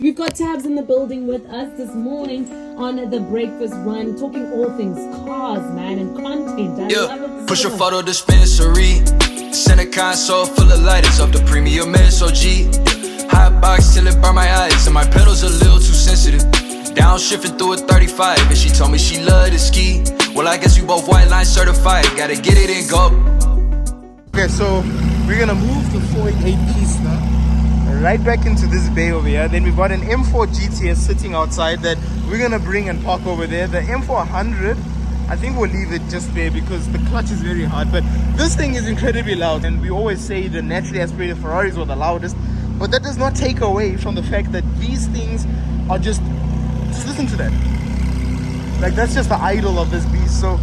We've got Tavz in the building with us this morning on the breakfast run, talking all things cars, man, and content. I love it. Push a photo dispensary. Send a console full of lighters of the premium SOG. Hot box till it burn my eyes, and my pedals a little too sensitive. Downshifting through a 35, and she told me she loved to ski. Well, I guess we both white line certified. Gotta get it and go. Okay, so we're gonna move the 488 Pista right back into this bay over here. Then we've got an M4 GTS sitting outside that we're gonna bring and park over there. The M400, I think we'll leave it just there because the clutch is very hard, but this thing is incredibly loud, and we always say the naturally aspirated Ferraris were the loudest, but that does not take away from the fact that these things are just listen to that. Like, that's just the idol of this beast. So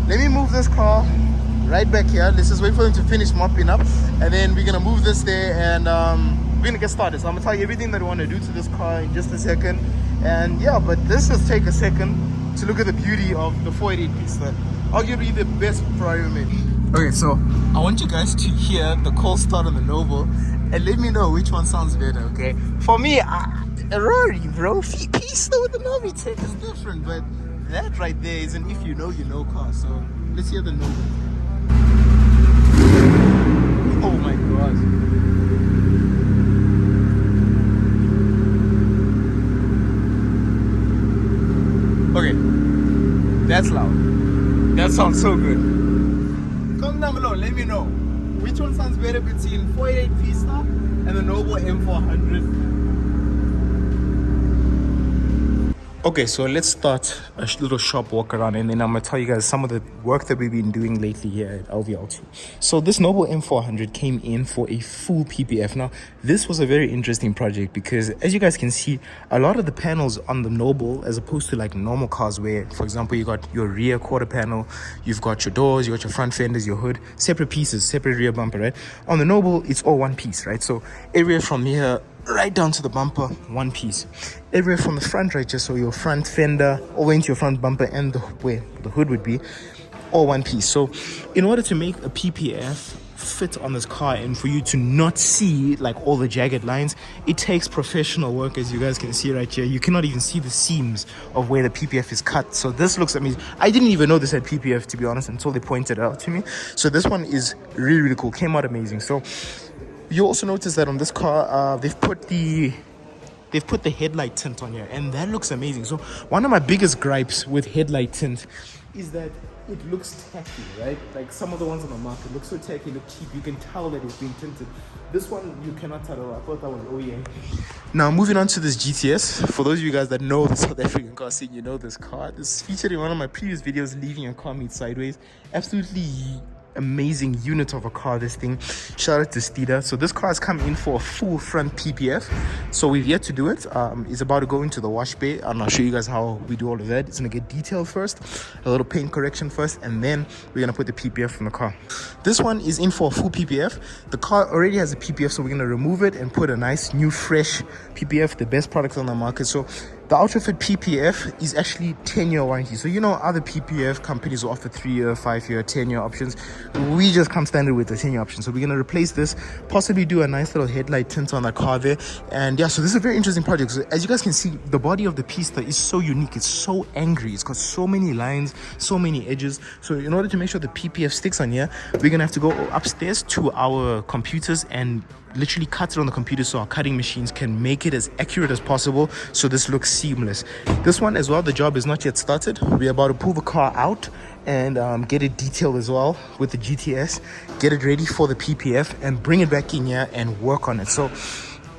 let me move this car right back here. Let's just wait for them to finish mopping up, and then we're gonna move this there, and we're gonna get started. So I'm gonna tell you everything that I want to do to this car in just a second. And yeah, but let's just take a second to look at the beauty of the 488 Pista, arguably the best Ferrari made. Okay, so I want you guys to hear the cold start on the Noble and let me know which one sounds better. Okay, for me, Ferrari, bro, Pista with the Novitec is different, but that right there is an if you know, you know car. So let's hear the Noble. Oh my god. Okay, that's loud. That sounds so good. Comment down below, let me know which one sounds better between 488 Pista and the Noble M400. Okay, so let's start a little shop walk around, and then I'm gonna tell you guys some of the work that we've been doing lately here at LVL2. So this Noble M400 came in for a full PPF. Now, this was a very interesting project because, as you guys can see, a lot of the panels on the Noble, as opposed to like normal cars where, for example, you got your rear quarter panel, you've got your doors, you got your front fenders, your hood, separate pieces, separate rear bumper, right? On the Noble, it's all one piece, right? So area from here right down to the bumper, one piece. Everywhere from the front, right, just so your front fender all the way into your front bumper and where the hood would be, all one piece. So in order to make a PPF fit on this car and for you to not see like all the jagged lines, it takes professional work. As you guys can see right here, you cannot even see the seams of where the PPF is cut. So this looks amazing. I didn't even know this had PPF, to be honest, until they pointed it out to me. So this one is really, really cool, came out amazing. So you also notice that on this car, they've put the headlight tint on here, and that looks amazing. So one of my biggest gripes with headlight tint is that it looks tacky, right? Like some of the ones on the market look so tacky, look cheap. You can tell that it's been tinted. This one, you cannot tell at all. I thought that was OEM. Now, moving on to this GTS. For those of you guys that know the South African car scene, you know this car. This is featured in one of my previous videos, leaving a car meet sideways. Absolutely amazing unit of a car, this thing. Shout out to Stida. So this car has come in for a full front PPF, so we've yet to do it. It's about to go into the wash bay, and I'll show you guys how we do all of that. It's gonna get detailed first, a little paint correction first, and then we're gonna put the PPF from the car. This one is in for a full PPF. The car already has a PPF, so we're gonna remove it and put a nice new fresh PPF, the best products on the market. So the Ultrafit PPF is actually 10-year warranty. So you know other PPF companies will offer 3-year, 5-year, 10-year options. We just come standard with the 10-year option. So we're going to replace this, possibly do a nice little headlight tint on that car there. And yeah, so this is a very interesting project. So as you guys can see, the body of the Pista is so unique. It's so angry. It's got so many lines, so many edges. So in order to make sure the PPF sticks on here, we're going to have to go upstairs to our computers and literally cut it on the computer so our cutting machines can make it as accurate as possible, so this looks seamless. This one as well, the job is not yet started. We're about to pull the car out and get it detailed as well with the GTS, get it ready for the PPF and bring it back in here and work on it. So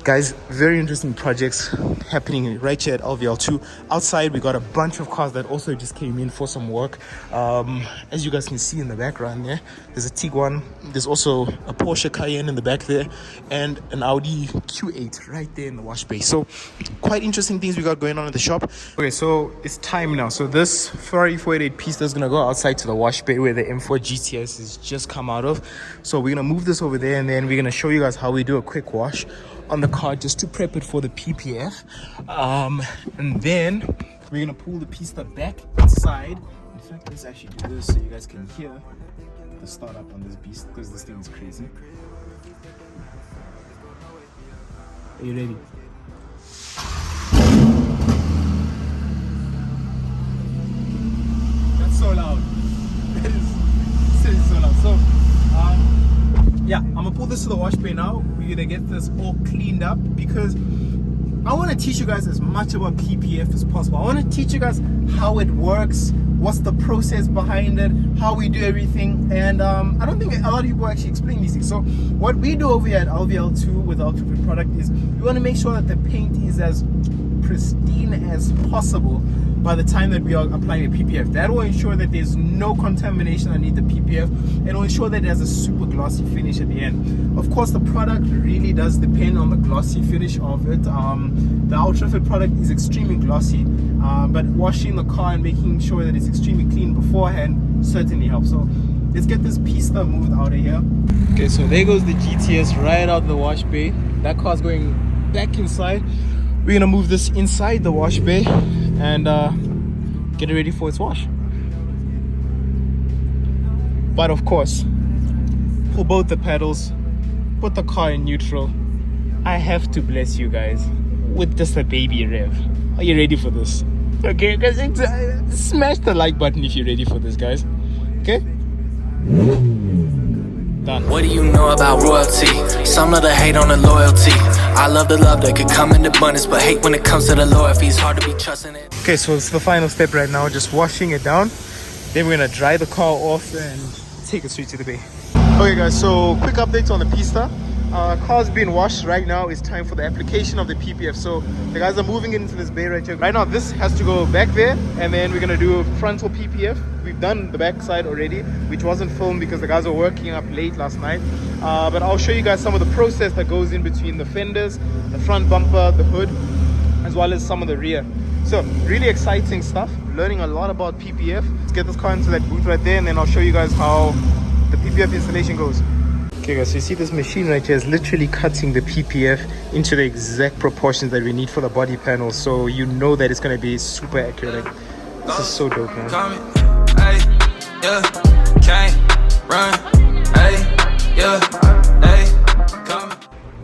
guys, very interesting projects happening right here at LVL2. Outside, we got a bunch of cars that also just came in for some work. As you guys can see in the background there, there's a Tiguan. There's also a Porsche Cayenne in the back there, and an Audi Q8 right there in the wash bay. So quite interesting things we got going on in the shop. Okay, so it's time now. So this Ferrari 488 Pista is gonna go outside to the wash bay where the M4 GTS has just come out of. So we're gonna move this over there, and then we're gonna show you guys how we do a quick wash on the car just to prep it for the PPF, and then we're gonna pull the Pista back inside. In fact, let's actually do this so you guys can hear the startup on this beast, because this thing is crazy. Are you ready? move this to the wash bay now. We're gonna get this all cleaned up because I want to teach you guys as much about PPF as possible. I want to teach you guys how it works, what's the process behind it, how we do everything, and I don't think a lot of people actually explain these things. So what we do over here at LVL2 with our Ultrafit product is we want to make sure that the paint is as pristine as possible by the time that we are applying a PPF. That will ensure that there's no contamination underneath the PPF, and will ensure that it has a super glossy finish at the end. Of course, the product really does depend on the glossy finish of it. The Ultrafit product is extremely glossy, but washing the car and making sure that it's extremely clean beforehand certainly helps. So let's get this Pista moved out of here. Okay, so there goes the GTS right out the wash bay. That car's going back inside. We're gonna move this inside the wash bay and get it ready for its wash. But of course, pull both the pedals, put the car in neutral. I have to bless you guys with just a baby rev. Are you ready for this? Okay, guys, smash the like button if you're ready for this, guys. Okay? Done. What do you know about royalty? Some love to hate on the loyalty. I love the love that could come in abundance, but hate when it comes to the loyalty. It's hard to be trusting it. Okay, so it's the final step right now, just washing it down. Then we're gonna dry the car off and take it straight to the bay. Okay guys, so quick updates on the Pista. Car's being washed right now. It's time for the application of the PPF. So the guys are moving it into this bay right here. Right now this has to go back there, and then we're gonna do a frontal PPF. We've done the back side already, which wasn't filmed because the guys were working up late last night, but I'll show you guys some of the process that goes in between the fenders, the front bumper, the hood, as well as some of the rear. So really exciting stuff, learning a lot about PPF. Let's get this car into that booth right there, and then I'll show you guys how the PPF installation goes. Okay guys, so you see this machine right here is literally cutting the PPF into the exact proportions that we need for the body panel, so you know that it's going to be super accurate. Like, this is so dope, man.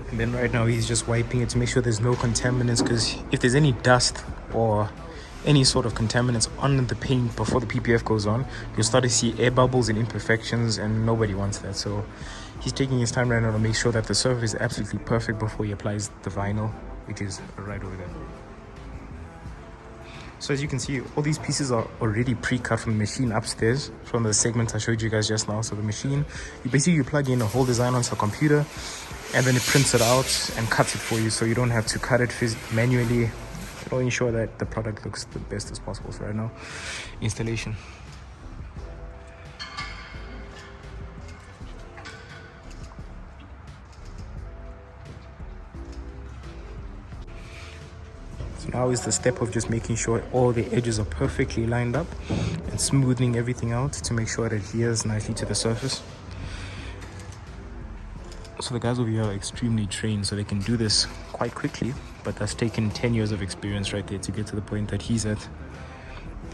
And then right now he's just wiping it to make sure there's no contaminants, because if there's any dust or any sort of contaminants on the paint before the PPF goes on, you'll start to see air bubbles and imperfections, and nobody wants that. So he's taking his time right now to make sure that the surface is absolutely perfect before he applies the vinyl, which is right over there. So as you can see, all these pieces are already pre-cut from the machine upstairs, from the segments I showed you guys just now. So the machine, you plug in a whole design onto a computer, and then it prints it out and cuts it for you, so you don't have to cut it manually. It'll ensure that the product looks the best as possible. So right now, installation. So now is the step of just making sure all the edges are perfectly lined up and smoothing everything out to make sure it adheres nicely to the surface. So the guys over here are extremely trained, so they can do this quite quickly, but that's taken 10 years of experience right there to get to the point that he's at.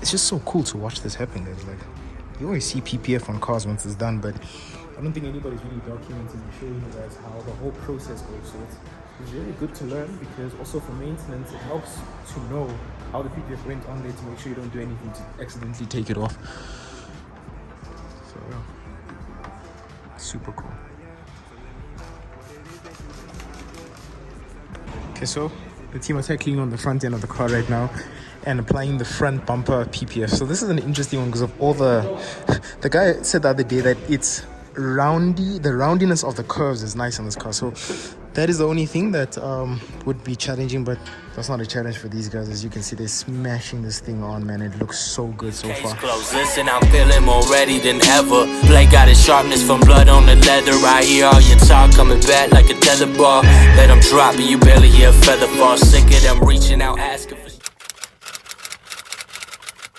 It's just so cool to watch this happen, guys. Like, you always see PPF on cars once it's done, but I don't think anybody's really documenting and showing you guys how the whole process goes. So it's really good to learn, because also for maintenance, it helps to know how the PPF went on there to make sure you don't do anything to accidentally take it off. So yeah, super cool. Okay, so the team are tackling on the front end of the car right now and applying the front bumper PPF. So this is an interesting one because of all the guy said the other day that it's roundy, the roundiness of the curves is nice on this car. So that is the only thing that would be challenging, but that's not a challenge for these guys. As you can see, they're smashing this thing on, man. It looks so good so far. Close. Listen, I'm feeling more ready than ever. Blade got its sharpness from blood on the leather. I hear all your talk coming back like a tether ball. Let them drop and you barely hear a feather fall. Sick of them reaching out asking for.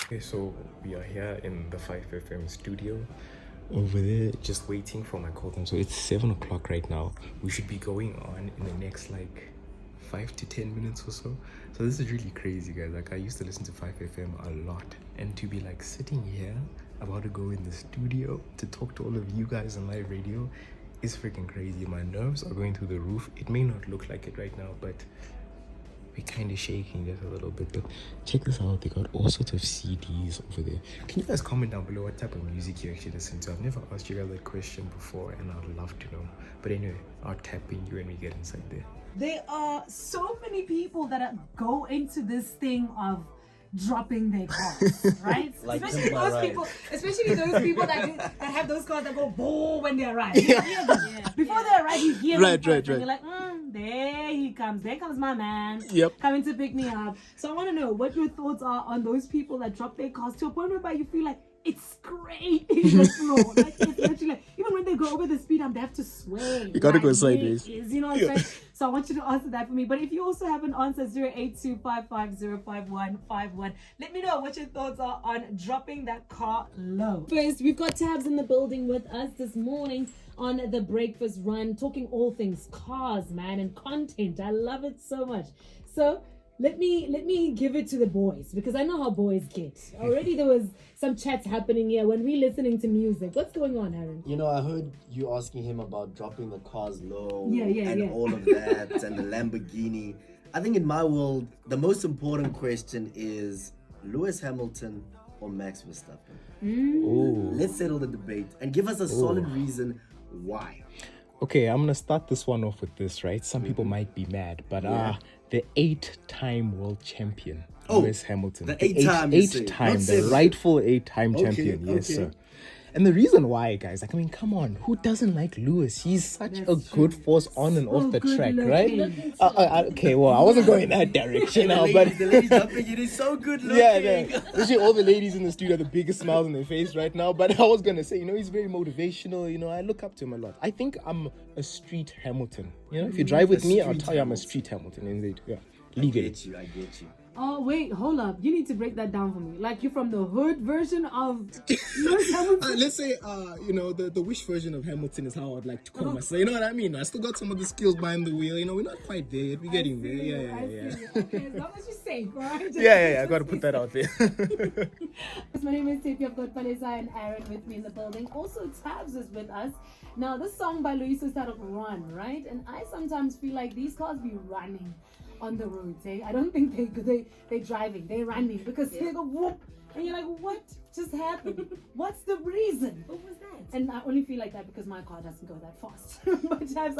Okay, so we are here in the 5FM studio. Over there, just waiting for my call time. So it's 7 o'clock right now. We should be going on in the next like 5 to 10 minutes or so. So this is really crazy, guys. Like, I used to listen to 5FM a lot, and to be like sitting here about to go in the studio to talk to all of you guys on live radio is freaking crazy. My nerves are going through the roof. It may not look like it right now, but we're kind of shaking it a little bit. But check this out. They got all sorts of CDs over there. Can you guys comment down below what type of music you actually listen to? I've never asked you guys that question before, and I'd love to know. But anyway, I'll tap in you when we get inside there. There are so many people that go into this thing of dropping their cars, right? Like especially Timber, those right? people, that have those cars that go boom when they arrive. You hear them. Before they arrive, you hear them first, and you're like, there he comes. There comes my man. Yep. Coming to pick me up. So I want to know what your thoughts are on those people that drop their cars to a point whereby you feel like it's great in the floor. Like it's literally like, even when they go over the speed hump, they have to sway. You gotta go sideways. You know what I'm saying? So I want you to answer that for me. But if you also have an answer, 08255055151. Let me know what your thoughts are on dropping that car low. First, we've got Tavz in the building with us this morning on the breakfast run, talking all things cars, man, and content. I love it so much. So let me give it to the boys, because I know how boys get. Already there was some chats happening here when we're listening to music. What's going on, Aaron? You know, I heard you asking him about dropping the cars low Yeah. all of that and the Lamborghini. I think in my world, the most important question is Lewis Hamilton or Max Verstappen. Let's settle the debate and give us a solid reason why. Okay, I'm gonna start this one off with this, right? Some people might be mad, but the 8-time world champion, Lewis Hamilton. The eight-time, the rightful 8-time champion, yes, sir. And the reason why, guys, like, I mean, come on, who doesn't like Lewis? He's such a good force on and off the track, right? Okay, well, I wasn't going that direction now, but the ladies jumping, it is so good looking. Especially all the ladies in the studio have the biggest smiles on their face right now. But I was gonna say, he's very motivational. I look up to him a lot. I think I'm a street Hamilton. If you drive with me, I'll tell you I'm a street Hamilton. Indeed, yeah, legally. I get you. Oh, wait, hold up. You need to break that down for me. Like, you're from the hood version of Lewis Hamilton? Let's say, the wish version of Hamilton is how I'd like to call myself. You know what I mean? I still got some of the skills behind the wheel. We're not quite there yet. We're getting there. Yeah. Okay, as long as you're safe, all right? Yeah. I got to put that out there. My name is Tiffy. I've got Vanessa and Aaron with me in the building. Also, Tavz is with us. Now, this song by Luis is titled Run, right? And I sometimes feel like these cars be running on the roads, eh? I don't think they're driving, they're running, because they go whoop, and you're like, what just happened? What's the reason? What was that? And I only feel like that because my car doesn't go that fast. But Tavz,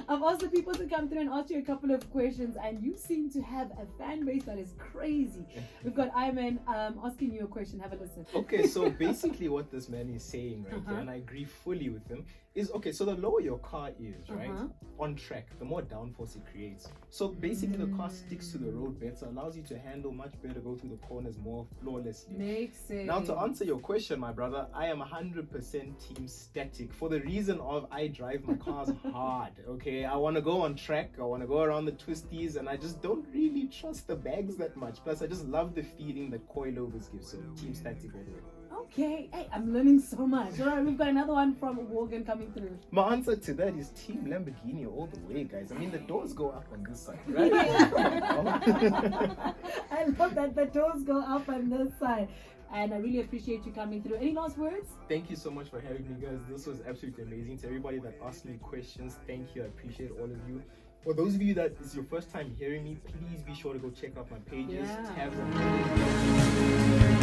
I've asked the people to come through and ask you a couple of questions, and you seem to have a fan base that is crazy. We've got Iman asking you a question. Have a listen. Okay, so basically what this man is saying right here, and I agree fully with him, is okay, so the lower your car is, right, on track, the more downforce it creates. So basically the car sticks to the road better, allows you to handle much better, go through the corners more flawlessly. Makes sense. Now, to answer your question, my brother, I am 100% team static, for the reason of I drive my cars hard, okay? I want to go on track, I want to go around the twisties, and I just don't really trust the bags that much. Plus, I just love the feeling that coilovers give, so team static all the way. Okay, hey, I'm learning so much. All right, we've got another one from Morgan coming through. My answer to that is Team Lamborghini all the way, guys. I mean, the doors go up on this side, right? I love that the doors go up on this side. And I really appreciate you coming through. Any last words? Thank you so much for having me, guys. This was absolutely amazing. To everybody that asked me questions, thank you. I appreciate all of you. For those of you that is your first time hearing me, please be sure to go check out my pages. Tavz.